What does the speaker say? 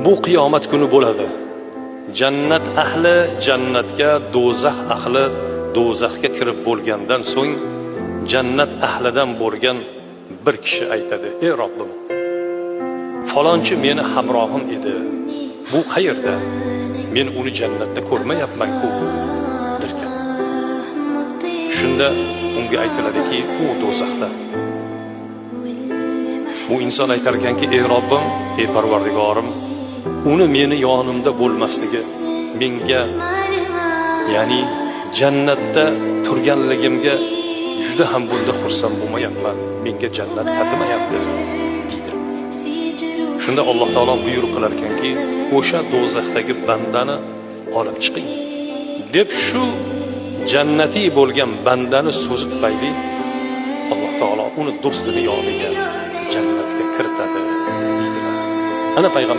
bu qiyomat kuni bo'ladi. Jannat ahli jannatga, do'zax ahli do'zaxga kirib bo'lgandan so'ng jannat ahlidan bo'lgan bir kishi aytadi: "Ey Robbim, falonchi meni hamrohim edi. Bu qayerda? Men uni jannatda ko'rmayapman-ku" derkan. Shunda unga aytiladiki, u do'zaxda. Bu inson aytar ekanki: "Ey Robbim, ey Parvardigorim, uni meni yonimda bo'lmasligi menga, ya'ni jannatda turganligimga juda ham bunda xursand bo'lmayapman. Menga jannat tatimayapti" deydi. Shunda Alloh taolo buyruq qilar ekanki, o'sha do'zaxdagi bandani olib chiqing deb, shu jannatiy bo'lgan bandani so'zi tufayli Alloh taolo uni do'stini yoniga, jannatga kiritadi deydilar. Ana payg'ambar